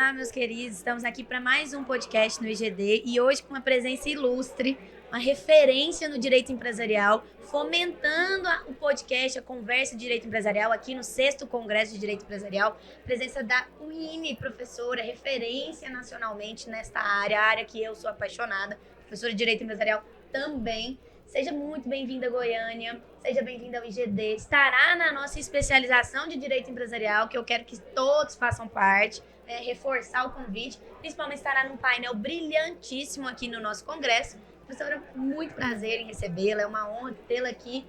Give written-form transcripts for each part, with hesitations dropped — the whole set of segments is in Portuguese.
Olá, meus queridos. Estamos aqui para mais um podcast no IGD e hoje com uma presença ilustre, uma referência no direito empresarial, fomentando o podcast, a conversa de direito empresarial aqui no 6º Congresso de Direito Empresarial. Presença da Winnie, professora, referência nacionalmente nesta área, a área que eu sou apaixonada, professora de direito empresarial também. Seja muito bem-vinda a Goiânia, seja bem-vinda ao IGD. Estará na nossa especialização de direito empresarial, que eu quero que todos façam parte, né, reforçar o convite. Principalmente estará num painel brilhantíssimo aqui no nosso congresso. Professora, muito prazer em recebê-la, é uma honra tê-la aqui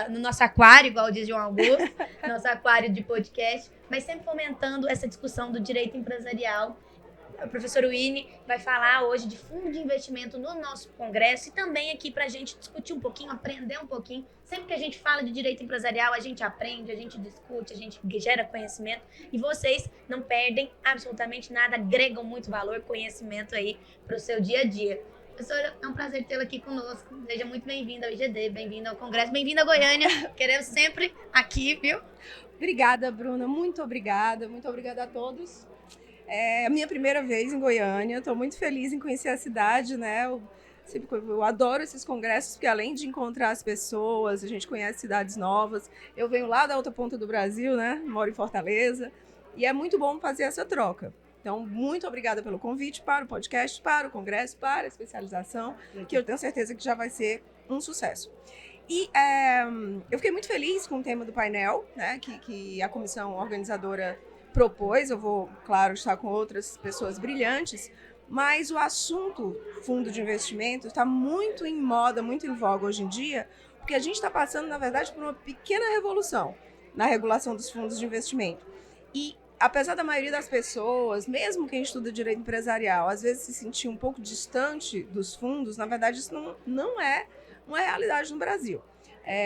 no nosso aquário, igual diz João Augusto, nosso aquário de podcast, mas sempre fomentando essa discussão do direito empresarial. O professor Winnie vai falar hoje de fundo de investimento no nosso congresso e também aqui para a gente discutir um pouquinho, aprender um pouquinho. Sempre que a gente fala de direito empresarial, a gente aprende, a gente discute, a gente gera conhecimento e vocês não perdem absolutamente nada, agregam muito valor, conhecimento aí para o seu dia a dia. Professora, é um prazer tê-la aqui conosco. Seja muito bem-vinda ao IGD, bem-vinda ao congresso, bem-vinda a Goiânia. Queremos sempre aqui, viu? Obrigada, Bruna. Muito obrigada a todos. É a minha primeira vez em Goiânia, estou muito feliz em conhecer a cidade, né? Eu adoro esses congressos, porque além de encontrar as pessoas, a gente conhece cidades novas. Eu venho lá da outra ponta do Brasil, né? Moro em Fortaleza, e é muito bom fazer essa troca. Então, muito obrigada pelo convite para o podcast, para o congresso, para a especialização, que eu tenho certeza que já vai ser um sucesso. E eu fiquei muito feliz com o tema do painel, né? Que a comissão organizadora propôs. Eu vou, claro, estar com outras pessoas brilhantes, mas o assunto fundo de investimento está muito em moda, muito em voga hoje em dia, porque a gente está passando, na verdade, por uma pequena revolução na regulação dos fundos de investimento. E, apesar da maioria das pessoas, mesmo quem estuda direito empresarial, às vezes se sentir um pouco distante dos fundos, na verdade, isso não é uma realidade no Brasil.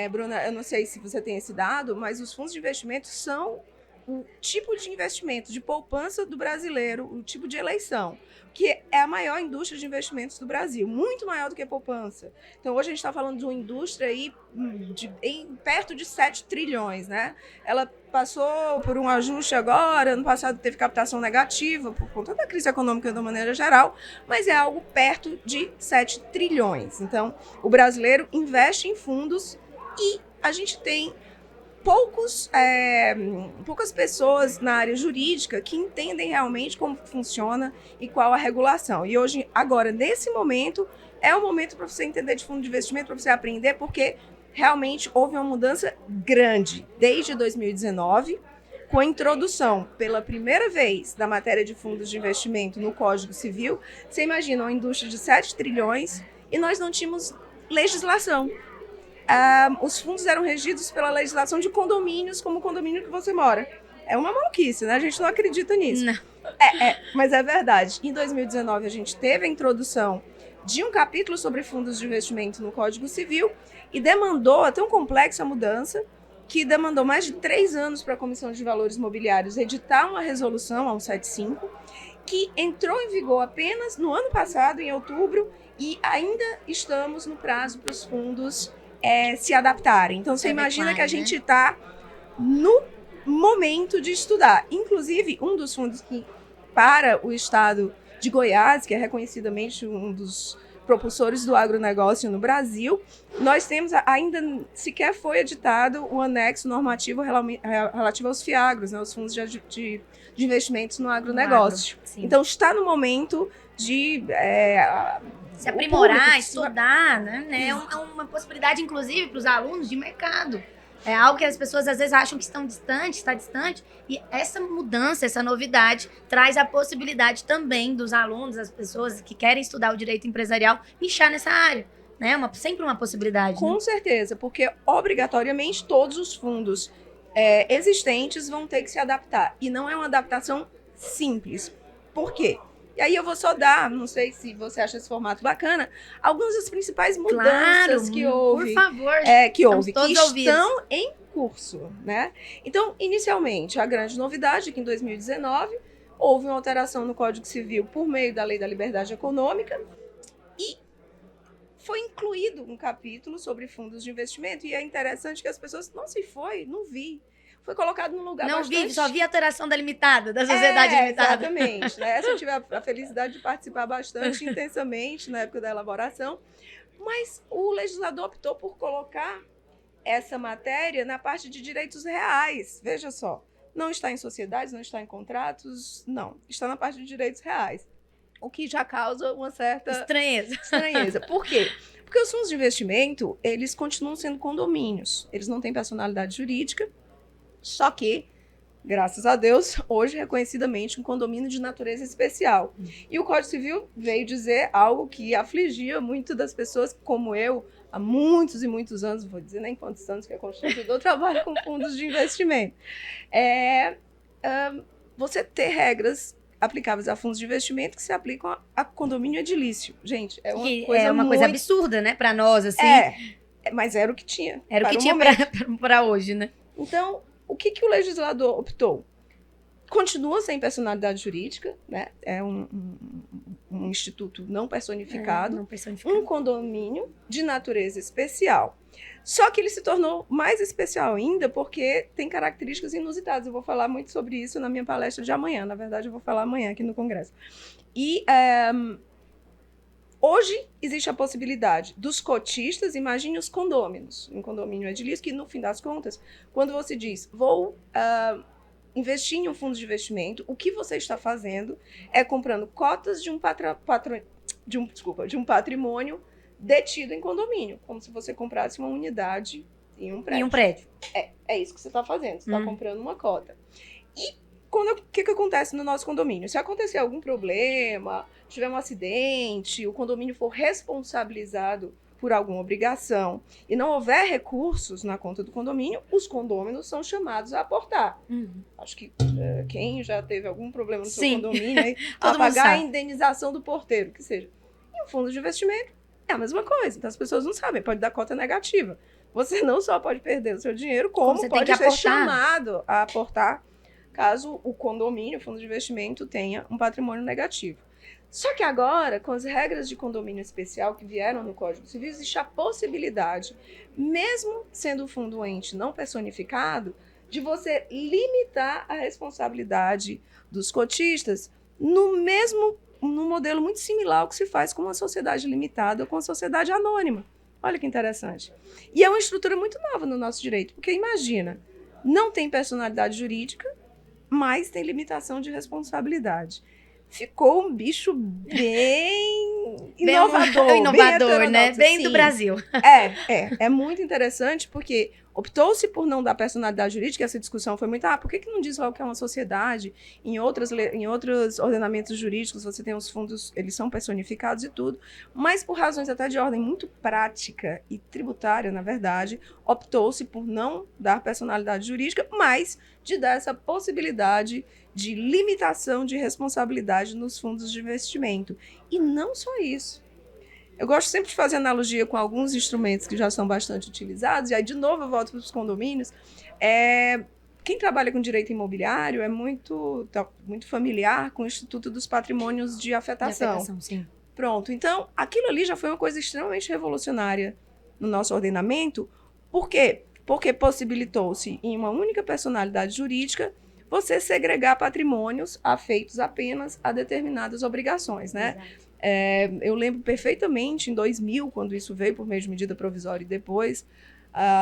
Bruna, eu não sei se você tem esse dado, mas os fundos de investimento são o tipo de investimento, de poupança do brasileiro, o tipo de eleição, que é a maior indústria de investimentos do Brasil, muito maior do que a poupança. Então, hoje a gente está falando de uma indústria aí perto de 7 trilhões, né? Ela passou por um ajuste agora, ano passado teve captação negativa por conta da crise econômica de maneira geral, mas é algo perto de 7 trilhões. Então, o brasileiro investe em fundos e a gente tem poucas pessoas na área jurídica que entendem realmente como funciona e qual a regulação. E hoje, agora, nesse momento, é o momento para você entender de fundo de investimento, para você aprender, porque realmente houve uma mudança grande desde 2019, com a introdução pela primeira vez da matéria de fundos de investimento no Código Civil. Você imagina uma indústria de 7 trilhões e nós não tínhamos legislação. Os fundos eram regidos pela legislação de condomínios, como o condomínio que você mora. É uma maluquice, né? A gente não acredita nisso. Não. Mas é verdade. Em 2019, a gente teve a introdução de um capítulo sobre fundos de investimento no Código Civil e demandou, é tão complexa a mudança, que demandou mais de 3 anos para a Comissão de Valores Mobiliários editar uma resolução, a 175, que entrou em vigor apenas no ano passado, em outubro, e ainda estamos no prazo para os fundos se adaptarem. Então, você imagina que a gente está no momento de estudar. Inclusive, um dos fundos que, para o estado de Goiás, que é reconhecidamente um dos propulsores do agronegócio no Brasil, nós temos, ainda sequer foi editado o anexo normativo relativo aos FIAGROS, né, os fundos de investimentos no agronegócio. Então, está no momento de se aprimorar, estudar, né? É uma possibilidade, inclusive, para os alunos de mercado. É algo que as pessoas às vezes acham que está distante, e essa mudança, essa novidade, traz a possibilidade também dos alunos, as pessoas que querem estudar o direito empresarial, nichar nessa área. Né? Sempre uma possibilidade. Com certeza, porque obrigatoriamente todos os fundos existentes vão ter que se adaptar. E não é uma adaptação simples. Por quê? E aí eu vou só dar, não sei se você acha esse formato bacana, algumas das principais mudanças que houve. Por favor, que estão em curso, né? Então, inicialmente, a grande novidade é que em 2019 houve uma alteração no Código Civil por meio da Lei da Liberdade Econômica e foi incluído um capítulo sobre fundos de investimento. E é interessante que as pessoas, não vi. foi colocado num lugar bastante... Só vi a alteração da limitada, da sociedade limitada. Exatamente, né? Essa eu tive a felicidade de participar bastante intensamente na época da elaboração, mas o legislador optou por colocar essa matéria na parte de direitos reais. Veja só, não está em sociedades, não está em contratos, não. Está na parte de direitos reais, o que já causa uma certa estranheza. Por quê? Porque os fundos de investimento, eles continuam sendo condomínios. Eles não têm personalidade jurídica, só que, graças a Deus, hoje reconhecidamente um condomínio de natureza especial. E o Código Civil veio dizer algo que afligia muito das pessoas, como eu, há muitos e muitos anos, vou dizer nem quantos anos que é constituído, eu trabalho com fundos de investimento. Você ter regras aplicáveis a fundos de investimento que se aplicam a condomínio edilício. Gente, é uma coisa absurda, né, para nós, assim. Mas era o que tinha. Era o que tinha para hoje, né? Então, o que o legislador optou? Continua sem personalidade jurídica, né? É um instituto não personificado, um condomínio de natureza especial. Só que ele se tornou mais especial ainda porque tem características inusitadas. Eu vou falar muito sobre isso na minha palestra de amanhã. Na verdade, eu vou falar amanhã aqui no Congresso. E hoje existe a possibilidade dos cotistas, imagine os condôminos, um condomínio edilício, que no fim das contas, quando você diz, vou investir em um fundo de investimento, o que você está fazendo é comprando cotas de um patrimônio detido em condomínio, como se você comprasse uma unidade em um prédio. É isso que você está fazendo, você está comprando uma cota. E o que acontece no nosso condomínio? Se acontecer algum problema, tiver um acidente, o condomínio for responsabilizado por alguma obrigação e não houver recursos na conta do condomínio, os condôminos são chamados a aportar. Acho que quem já teve algum problema no seu condomínio, aí, a pagar a indenização do porteiro, que seja. E o fundo de investimento é a mesma coisa. Então as pessoas não sabem, pode dar cota negativa. Você não só pode perder o seu dinheiro, como pode ser chamado a aportar caso o condomínio, o fundo de investimento, tenha um patrimônio negativo. Só que agora, com as regras de condomínio especial que vieram no Código Civil, existe a possibilidade, mesmo sendo o fundo ente não personificado, de você limitar a responsabilidade dos cotistas num modelo muito similar ao que se faz com uma sociedade limitada ou com uma sociedade anônima. Olha que interessante. E é uma estrutura muito nova no nosso direito, porque imagina, não tem personalidade jurídica, mas tem limitação de responsabilidade. Ficou um bicho bem inovador, né? Bem do Brasil. É muito interessante, porque optou-se por não dar personalidade jurídica. Essa discussão foi muito, por que não diz logo que é uma sociedade? Em outros ordenamentos jurídicos, você tem os fundos, eles são personificados e tudo, mas por razões até de ordem muito prática e tributária, na verdade, optou-se por não dar personalidade jurídica, mas de dar essa possibilidade de limitação de responsabilidade nos fundos de investimento. E não só isso. Eu gosto sempre de fazer analogia com alguns instrumentos que já são bastante utilizados, e aí, de novo, eu volto para os condomínios. Quem trabalha com direito imobiliário é muito familiar com o Instituto dos Patrimônios de Afetação. Sim. Pronto. Então, aquilo ali já foi uma coisa extremamente revolucionária no nosso ordenamento. Por quê? Porque possibilitou-se, em uma única personalidade jurídica, você segregar patrimônios afeitos apenas a determinadas obrigações, né? Eu lembro perfeitamente, em 2000, quando isso veio por meio de medida provisória e depois,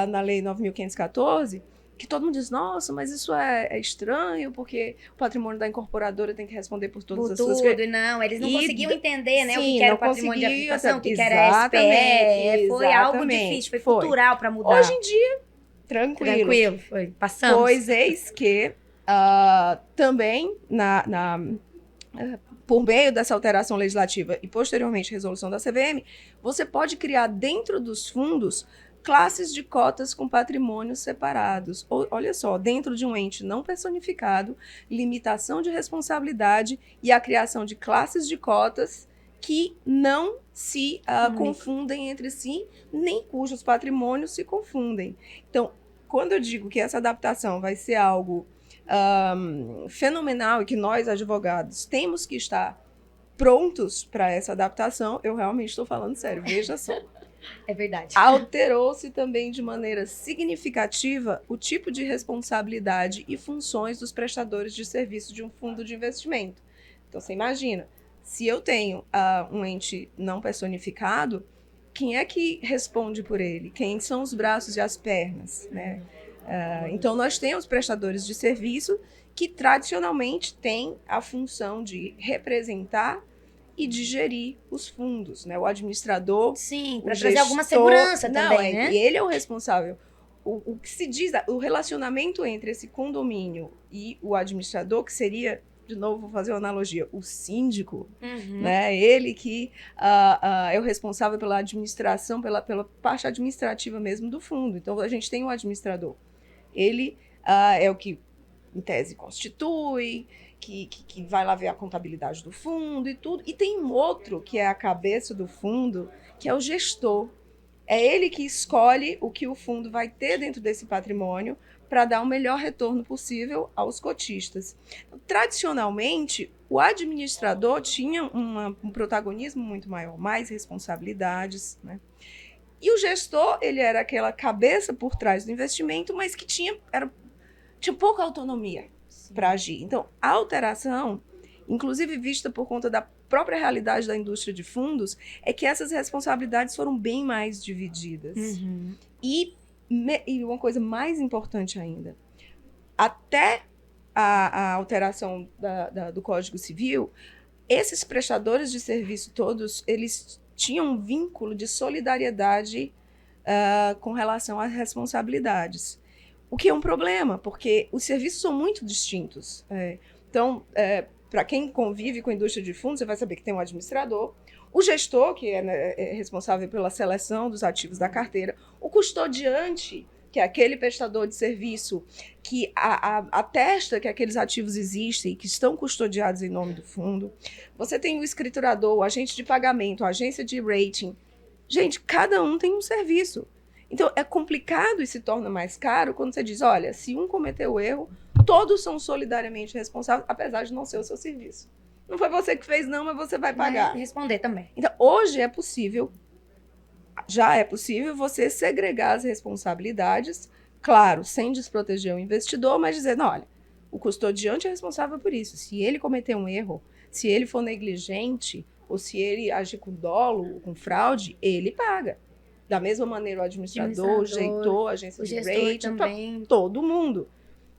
na Lei 9.514, que todo mundo diz, nossa, mas isso é estranho, porque o patrimônio da incorporadora tem que responder por todas as suas... Não, eles não conseguiam entender, né, o que era o patrimônio de afetação, o que era SPE, foi algo difícil, foi cultural para mudar. Hoje em dia, tranquilo, foi, passamos. Pois eis que também, por meio dessa alteração legislativa e posteriormente resolução da CVM, você pode criar dentro dos fundos classes de cotas com patrimônios separados. Olha só, dentro de um ente não personificado, limitação de responsabilidade e a criação de classes de cotas que não se confundem entre si, nem cujos patrimônios se confundem. Então, quando eu digo que essa adaptação vai ser algo fenomenal e que nós, advogados, temos que estar prontos para essa adaptação, eu realmente estou falando sério, veja só. É verdade. Alterou-se também de maneira significativa o tipo de responsabilidade e funções dos prestadores de serviço de um fundo de investimento. Então, você imagina, se eu tenho um ente não personificado, quem é que responde por ele? Quem são os braços e as pernas, né? Então, nós temos prestadores de serviço que tradicionalmente têm a função de representar e de gerir os fundos, né? O administrador, Sim, o para trazer gestor, alguma segurança não, também, né? ele é o responsável. O que se diz, o relacionamento entre esse condomínio e o administrador, que seria, de novo, vou fazer uma analogia, o síndico, né? Ele que é o responsável pela administração, pela parte administrativa mesmo do fundo. Então, a gente tem o administrador. Ele é o que, em tese, constitui, que vai lá ver a contabilidade do fundo e tudo. E tem um outro, que é a cabeça do fundo, que é o gestor. É ele que escolhe o que o fundo vai ter dentro desse patrimônio para dar o melhor retorno possível aos cotistas. Tradicionalmente, o administrador tinha um protagonismo muito maior, mais responsabilidades, né? E o gestor, ele era aquela cabeça por trás do investimento, mas que tinha pouca autonomia para agir. Então, a alteração, inclusive vista por conta da própria realidade da indústria de fundos, é que essas responsabilidades foram bem mais divididas. E uma coisa mais importante ainda, até a alteração do Código Civil, esses prestadores de serviço todos, eles tinham um vínculo de solidariedade com relação às responsabilidades. O que é um problema, porque os serviços são muito distintos. Então, para quem convive com a indústria de fundos, você vai saber que tem um administrador, o gestor, que é responsável pela seleção dos ativos da carteira, o custodiante, que é aquele prestador de serviço que atesta que aqueles ativos existem e que estão custodiados em nome do fundo. Você tem o escriturador, o agente de pagamento, a agência de rating. Gente, cada um tem um serviço. Então, é complicado e se torna mais caro quando você diz, olha, se um cometeu erro, todos são solidariamente responsáveis, apesar de não ser o seu serviço. Não foi você que fez, não, mas você vai pagar. Vai responder também. Então, hoje já é possível você segregar as responsabilidades, claro, sem desproteger o investidor, mas dizendo, olha, o custodiante é responsável por isso. Se ele cometer um erro, se ele for negligente, ou se ele agir com dolo, ou com fraude, ele paga. Da mesma maneira, o administrador, o gestor, a agência de rating, também. Todo mundo.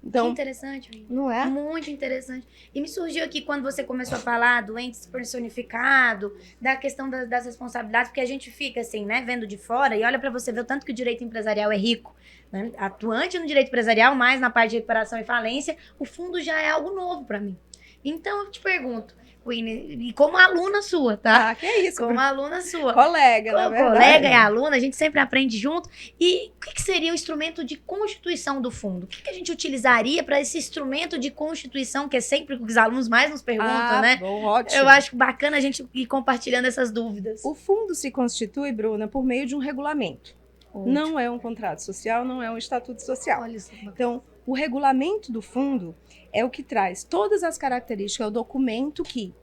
Então, que interessante, não é? Muito interessante. E me surgiu aqui, quando você começou a falar do ente personificado, da questão das responsabilidades, porque a gente fica assim, né, vendo de fora e olha para você ver o tanto que o direito empresarial é rico, né? Atuante no direito empresarial, mais na parte de recuperação e falência, o fundo já é algo novo para mim. Então, eu te pergunto, Winnie, e como aluna sua, tá? Que é isso. Como aluna sua. Colega, na verdade. Colega e aluna, a gente sempre aprende junto. E o que seria o instrumento de constituição do fundo? O que a gente utilizaria para esse instrumento de constituição, que é sempre o que os alunos mais nos perguntam, né? Bom, ótimo. Eu acho bacana a gente ir compartilhando essas dúvidas. O fundo se constitui, Bruna, por meio de um regulamento. Ótimo. Não é um contrato social, não é um estatuto social. Olha isso. Então, o regulamento do fundo é o que traz todas as características, é o documento que,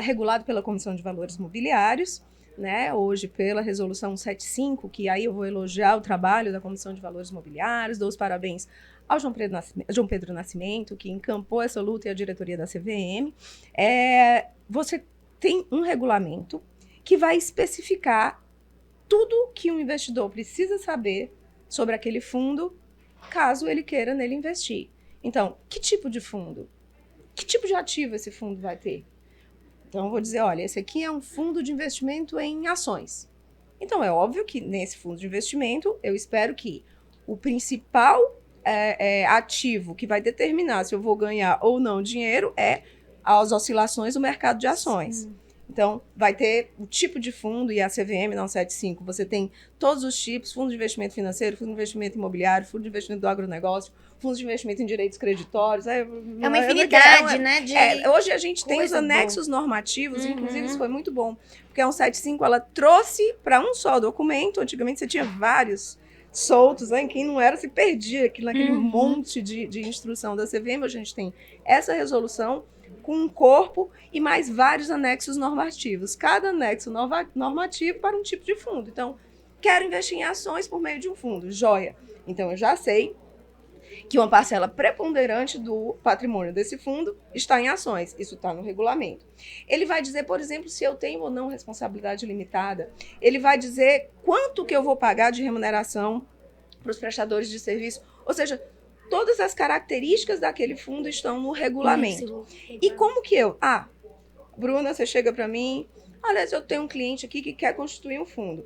regulado pela Comissão de Valores Mobiliários, né, hoje pela Resolução 175, que aí eu vou elogiar o trabalho da Comissão de Valores Mobiliários, dou os parabéns ao João Pedro Nascimento, que encampou essa luta, e a diretoria da CVM. Você tem um regulamento que vai especificar tudo que um investidor precisa saber sobre aquele fundo, caso ele queira nele investir. Então, que tipo de fundo? Que tipo de ativo esse fundo vai ter? Então, eu vou dizer, olha, esse aqui é um fundo de investimento em ações. Então, é óbvio que nesse fundo de investimento, eu espero que o principal ativo que vai determinar se eu vou ganhar ou não dinheiro é as oscilações do mercado de ações. Sim. Então, vai ter o tipo de fundo, e a CVM, não 75, você tem todos os tipos, fundo de investimento financeiro, fundo de investimento imobiliário, fundo de investimento do agronegócio, fundo de investimento em direitos creditórios. É uma infinidade, né? Hoje a gente tem os anexos normativos, inclusive isso foi muito bom, porque a 175, ela trouxe para um só documento, antigamente você tinha vários soltos, né? Quem não era se perdia naquele monte de instrução da CVM, a gente tem essa resolução, com um corpo e mais vários anexos normativos. Cada anexo normativo para um tipo de fundo. Então, quero investir em ações por meio de um fundo. Joia. Então, eu já sei que uma parcela preponderante do patrimônio desse fundo está em ações. Isso está no regulamento. Ele vai dizer, por exemplo, se eu tenho ou não responsabilidade limitada. Ele vai dizer quanto que eu vou pagar de remuneração para os prestadores de serviço. Ou seja, todas as características daquele fundo estão no regulamento. E como que eu... Bruna, você chega para mim... Olha, eu tenho um cliente aqui que quer constituir um fundo.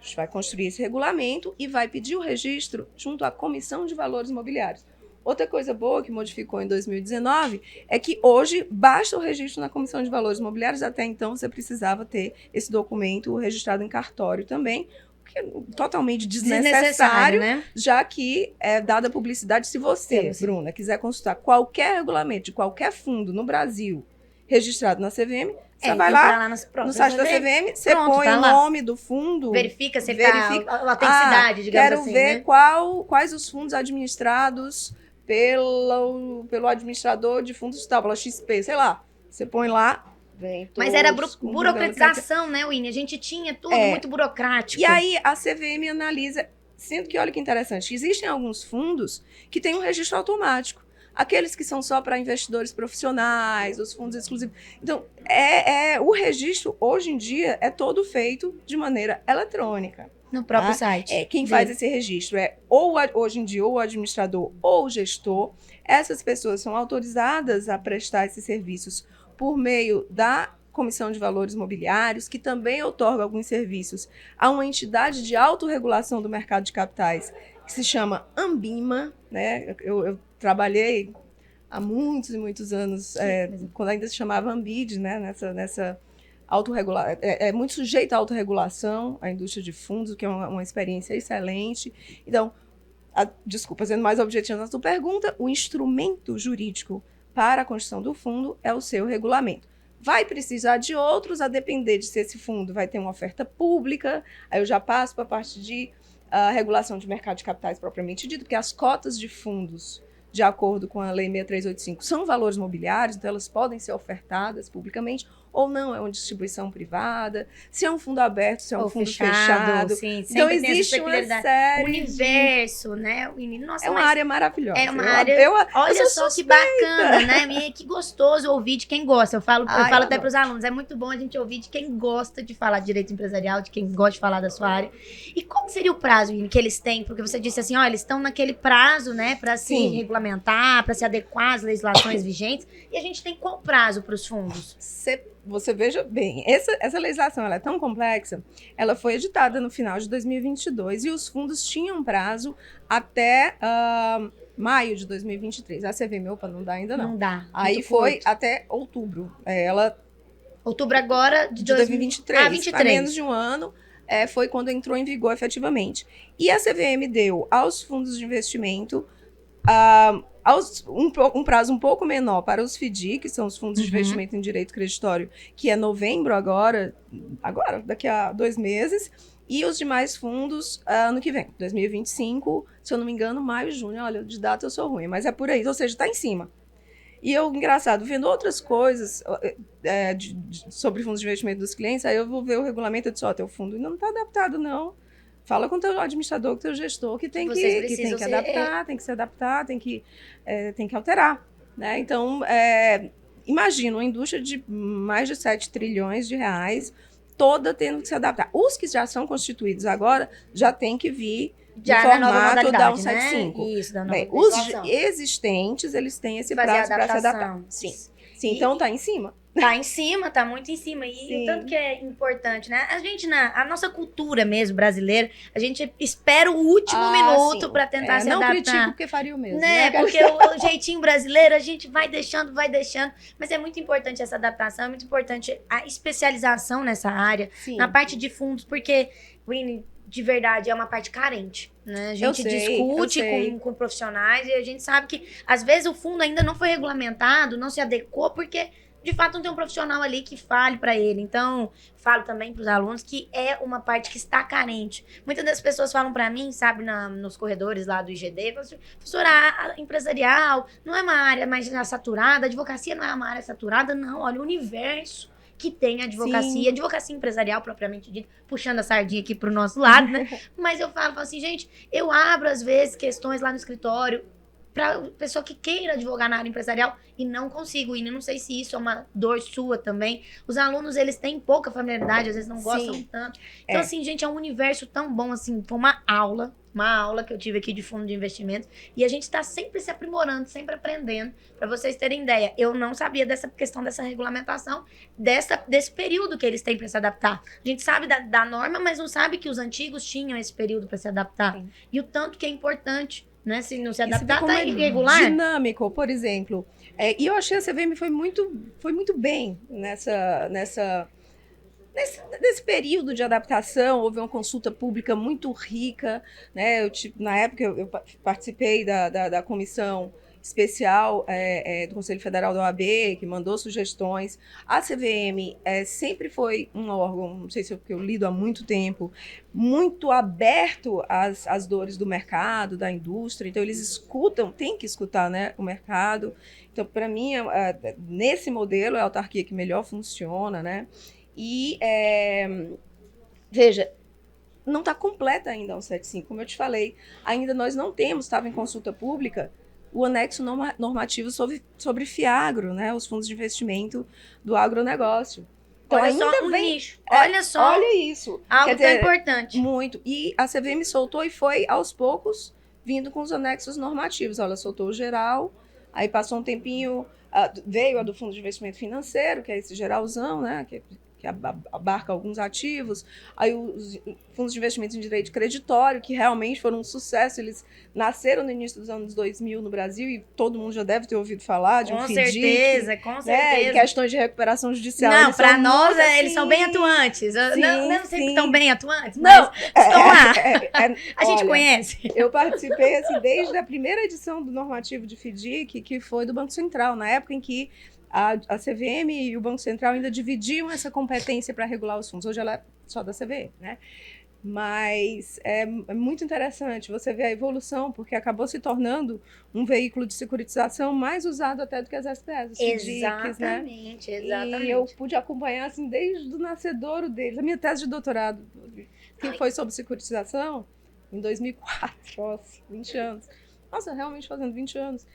A gente vai construir esse regulamento e vai pedir o registro junto à Comissão de Valores Imobiliários. Outra coisa boa que modificou em 2019 é que hoje basta o registro na Comissão de Valores Imobiliários. Até então você precisava ter esse documento registrado em cartório também, o que é totalmente desnecessário, né? Já que é dada publicidade. Se você, Bruna, quiser consultar qualquer regulamento de qualquer fundo no Brasil registrado na CVM, você vai lá no site da CVM, você põe o nome do fundo. Verifica se a autenticidade, digamos assim. Quero ver quais os fundos administrados pelo administrador de fundos tal, pela XP, sei lá. Você põe lá, vem. Mas era burocratização, né, Winnie? A gente tinha tudo muito burocrático. E aí a CVM analisa, sendo que, olha que interessante, existem alguns fundos que têm um registro automático. Aqueles que são só para investidores profissionais, os fundos exclusivos. Então, o registro, hoje em dia, é todo feito de maneira eletrônica. No próprio site. Quem faz esse registro hoje em dia, ou o administrador ou o gestor. Essas pessoas são autorizadas a prestar esses serviços por meio da Comissão de Valores Imobiliários, que também outorga alguns serviços a uma entidade de autorregulação do mercado de capitais, que se chama Ambima, né? Eu trabalhei há muitos e muitos anos, quando ainda se chamava Ambid, né? Nessa autorregulação. É muito sujeito à autorregulação, a indústria de fundos, que é uma experiência excelente. Então, desculpa, sendo mais objetivo na sua pergunta, o instrumento jurídico para a construção do fundo é o seu regulamento. Vai precisar de outros, a depender de se esse fundo vai ter uma oferta pública. Aí eu já passo para a parte de regulação de mercado de capitais propriamente dito, porque as cotas de fundos, de acordo com a Lei 6385, são valores mobiliários, então elas podem ser ofertadas publicamente, ou não, é uma distribuição privada, se é um fundo aberto, se é um fundo fechado. Sim, então existe uma série. O universo, né? Nossa, é uma área maravilhosa. É uma área. Olha só que bacana, né? Que gostoso ouvir de quem gosta. Eu falo até para os alunos, é muito bom a gente ouvir de quem gosta de falar de direito empresarial, de quem gosta de falar da sua área. E qual seria o prazo, Winnie, que eles têm? Porque você disse assim, eles estão naquele prazo, né, para se regulamentar, para se adequar às legislações vigentes. E a gente tem qual prazo para os fundos? Você veja bem, essa legislação ela é tão complexa, ela foi editada no final de 2022 e os fundos tinham prazo até maio de 2023. A CVM, não dá ainda não. Não dá. Aí foi até outubro. Outubro agora de 2023. 23. Há menos de um ano foi quando entrou em vigor efetivamente. E a CVM deu aos fundos de investimento um prazo um pouco menor para os FDI, que são os fundos de investimento em direito creditório, que é novembro agora, daqui a 2 meses, e os demais fundos ano que vem, 2025, se eu não me engano, maio, junho. Olha, de data eu sou ruim, mas é por aí, ou seja, está em cima. E engraçado, vendo outras coisas sobre fundos de investimento dos clientes, aí eu vou ver o regulamento e disse, teu fundo ainda não está adaptado, não. Fala com o teu administrador, com o teu gestor, que tem que adaptar, tem que se adaptar, tem que alterar. Né? Então, imagina uma indústria de mais de 7 trilhões de reais, toda tendo que se adaptar. Os que já são constituídos agora já tem que vir no formato da 175. Né? Isso, da nova os existentes, eles têm esse prazo para se adaptar. Sim, então está em cima. Tá em cima, tá muito em cima. E o tanto que é importante, né? A gente, a nossa cultura mesmo brasileira, a gente espera o último minuto pra tentar se adaptar. Não critico porque faria o mesmo. Né? Porque o jeitinho brasileiro, a gente vai deixando. Mas é muito importante essa adaptação, é muito importante a especialização nessa área, na parte de fundos, porque, Winnie, de verdade, é uma parte carente, né? A gente discute com profissionais e a gente sabe que, às vezes, o fundo ainda não foi regulamentado, não se adequou, porque de fato não tem um profissional ali que fale para ele. Então, falo também para os alunos que é uma parte que está carente. Muitas das pessoas falam para mim, sabe, nos corredores lá do IGD, professora, a empresarial não é uma área mais saturada, a advocacia não é uma área saturada, não. Olha, o universo que tem advocacia, Sim. advocacia empresarial propriamente dita, puxando a sardinha aqui pro nosso lado, né? Mas eu falo assim, gente, eu abro às vezes questões lá no escritório para pessoa que queira advogar na área empresarial e não consigo ir. Não sei se isso é uma dor sua também. Os alunos, eles têm pouca familiaridade, às vezes não gostam Sim. tanto. Então, assim, gente, é um universo tão bom, assim, foi uma aula que eu tive aqui de fundo de investimentos, e a gente está sempre se aprimorando, sempre aprendendo. Para vocês terem ideia, eu não sabia dessa questão dessa regulamentação, desse período que eles têm para se adaptar. A gente sabe da norma, mas não sabe que os antigos tinham esse período para se adaptar. Sim. E o tanto que é importante, né? Se não se E você vê adaptar, como tá é irregular. dinâmico, por exemplo. E eu achei a CVM foi muito bem nesse período de adaptação. Houve uma consulta pública muito rica, né? Na época eu participei da comissão especial do Conselho Federal da OAB, que mandou sugestões. A CVM sempre foi um órgão, não sei se é porque eu lido há muito tempo, muito aberto às dores do mercado, da indústria. Então, eles escutam, tem que escutar, né, o mercado. Então, para mim, nesse modelo, é a autarquia que melhor funciona, né? E, veja, não está completa ainda a 175, como eu te falei. Ainda nós não temos, estava em consulta pública, o anexo normativo sobre FIAGRO, né, os fundos de investimento do agronegócio. Então, Olha ainda só um vem, nicho. Olha só olha isso. algo Quer dizer, tão importante. muito. E a CVM soltou e foi, aos poucos, vindo com os anexos normativos. Ela soltou o geral, aí passou um tempinho, veio a do Fundo de Investimento Financeiro, que é esse geralzão, né, que abarca alguns ativos, aí os fundos de investimento em direito creditório, que realmente foram um sucesso, eles nasceram no início dos anos 2000 no Brasil, e todo mundo já deve ter ouvido falar de um FDIC. Com Né, certeza. e questões de recuperação judicial. Não, para nós, muito, eles são bem atuantes. Sim, não sei se estão bem atuantes, não, mas estão lá. A gente olha, conhece. Eu participei assim, desde a primeira edição do normativo de FDIC, que foi do Banco Central, na época em que a CVM e o Banco Central ainda dividiam essa competência para regular os fundos. Hoje ela é só da CVM, né? Mas é muito interessante você ver a evolução, porque acabou se tornando um veículo de securitização mais usado até do que as SPEs, os FDICs, né? Exatamente. E eu pude acompanhar assim, desde o nascedouro deles. A minha tese de doutorado, que foi sobre securitização, em 2004, nossa, 20 anos. Nossa, realmente fazendo 20 anos.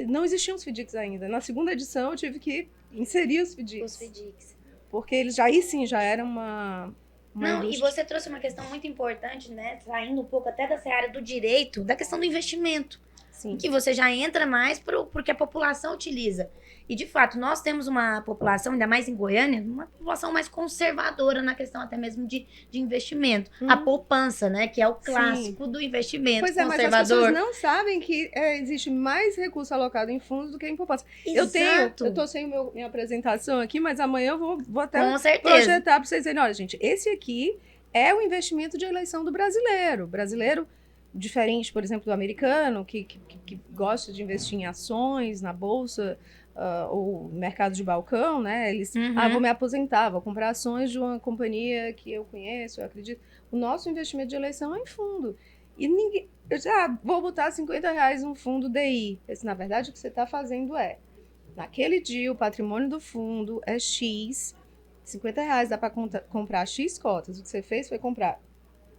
Não existiam os FDICs ainda. Na segunda edição, eu tive que inserir os FDICs. Os FDICs. Porque eles aí sim já era uma Não, indústria. e você trouxe uma questão muito importante, né? Saindo um pouco até dessa área do direito, da questão do investimento. Sim. Que você já entra mais porque a população utiliza. E, de fato, nós temos uma população, ainda mais em Goiânia, uma população mais conservadora na questão até mesmo de investimento. A poupança, né? Que é o clássico do investimento conservador. Mas as pessoas não sabem que existe mais recurso alocado em fundos do que em poupança. Exato. Eu estou sem minha apresentação aqui, mas amanhã eu vou até projetar para vocês verem. Olha, gente, esse aqui é o investimento de eleição do brasileiro. Brasileiro, diferente, por exemplo, do americano, que gosta de investir em ações, na bolsa, ou mercado de balcão, né? Eles, vou me aposentar, vou comprar ações de uma companhia que eu conheço, eu acredito. O nosso investimento de eleição é em fundo. E ninguém... Eu disse, vou botar R$50 no fundo DI. Na verdade, o que você está fazendo naquele dia, o patrimônio do fundo é X, R$50 dá para comprar X cotas. O que você fez foi comprar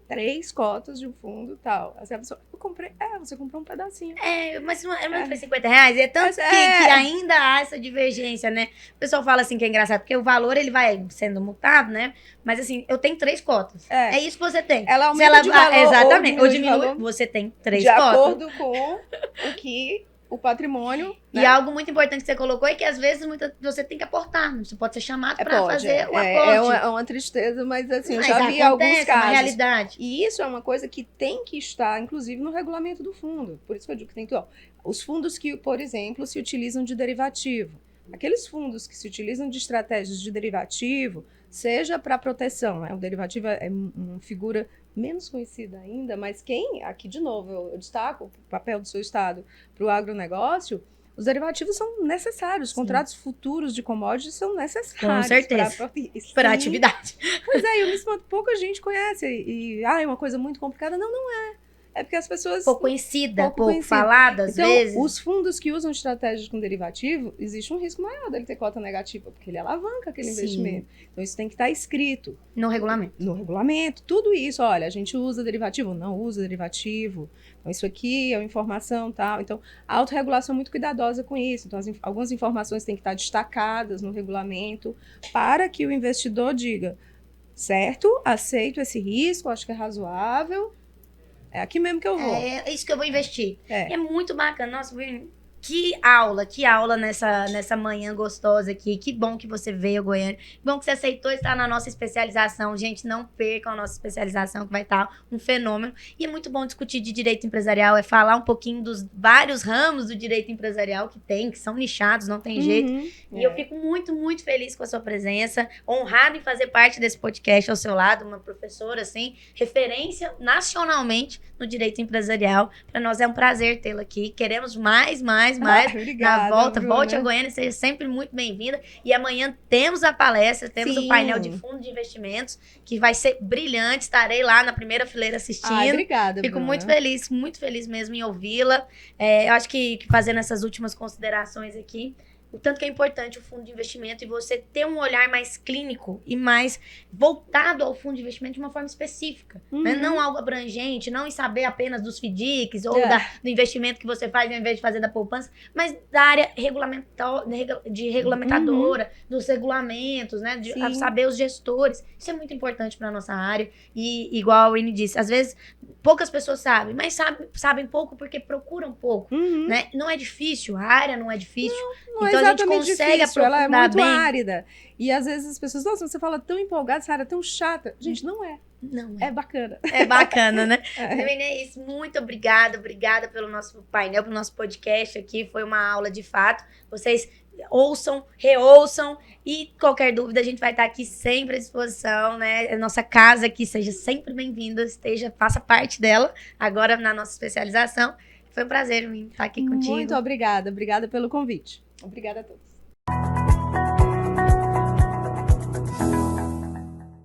3 cotas de um fundo e tal. Assim, a pessoa, eu comprei. Você comprou um pedacinho. Mas não foi R$50. É tanto que ainda há essa divergência, né? O pessoal fala assim que é engraçado, porque o valor ele vai sendo multado, né? Mas assim, eu tenho 3 cotas. É isso que você tem. Ela aumenta de valor, exatamente. Ou diminui, valor, você tem 3 de cotas. De acordo com o que o patrimônio... E né? algo muito importante que você colocou é que às vezes você tem que aportar. Você pode ser chamado para fazer o aporte. É uma tristeza, mas assim, eu já vi alguns casos. É uma realidade. E isso é uma coisa que tem que estar, inclusive, no regulamento do fundo. Por isso que eu digo que tem que... Os fundos que, por exemplo, se utilizam de derivativo. Aqueles fundos que se utilizam de estratégias de derivativo, seja para proteção, né? O derivativo é uma figura menos conhecida ainda, mas aqui de novo, eu destaco o papel do seu Estado para o agronegócio, os derivativos são necessários, os contratos futuros de commodities são necessários. Com certeza, para a atividade. Pois é, eu me espanto, pouca gente conhece, é uma coisa muito complicada. Não é. É porque as pessoas... Pouco conhecida, pouco conhecida. falada, às Então, vezes. os fundos que usam estratégias com derivativo, existe um risco maior dele ter cota negativa, porque ele alavanca aquele Sim. investimento. Então, isso tem que estar escrito No regulamento. no regulamento. Tudo isso, olha, a gente usa derivativo, não usa derivativo. Então, isso aqui é uma informação tal. Então, a autorregulação é muito cuidadosa com isso. Então, algumas informações têm que estar destacadas no regulamento para que o investidor diga, certo, aceito esse risco, acho que é razoável. É aqui mesmo que eu vou. É isso que eu vou investir. É. É muito bacana. Nossa, que aula nessa manhã gostosa aqui. Que bom que você veio, Goiânia. Que bom que você aceitou estar na nossa especialização. Gente, não percam a nossa especialização, que vai estar um fenômeno. E é muito bom discutir de direito empresarial, é falar um pouquinho dos vários ramos do direito empresarial que tem, que são nichados, não tem jeito. E eu fico muito, muito feliz com a sua presença, honrado em fazer parte desse podcast ao seu lado, uma professora, assim, referência nacionalmente no direito empresarial. Para nós é um prazer tê-la aqui. Queremos mais. Obrigada, Na volta, Bruna. volte a Goiânia, seja sempre muito bem-vinda. E amanhã temos a palestra, temos Sim. o painel de fundo de investimentos, que vai ser brilhante. Estarei lá na primeira fileira assistindo. Obrigada, Fico Bruna. muito feliz mesmo em ouvi-la. Eu acho que fazendo essas últimas considerações aqui, o tanto que é importante o fundo de investimento e você ter um olhar mais clínico e mais voltado ao fundo de investimento de uma forma específica. Né? Não algo abrangente, não em saber apenas dos FDICs ou do investimento que você faz ao invés de fazer da poupança, mas da área regulamentadora, dos regulamentos, né? De saber os gestores. Isso é muito importante para a nossa área. E, igual a Winnie disse, às vezes poucas pessoas sabem, mas sabem pouco porque procuram pouco. Né? Não é difícil, a área não é difícil. Não então é a gente exatamente consegue difícil, ela é aprofundar muito bem. árida. E às vezes as pessoas, nossa, você fala tão empolgada, essa área é tão chata. Gente, não é. Não É bacana. É bacana, né? É. Também é isso. Muito obrigada pelo nosso painel, pelo nosso podcast aqui. Foi uma aula de fato. Vocês ouçam, reouçam e qualquer dúvida a gente vai estar aqui sempre à disposição, né? A nossa casa aqui, seja sempre bem-vinda, faça parte dela agora na nossa especialização. Foi um prazer estar aqui contigo. Muito obrigada pelo convite. Obrigada a todos.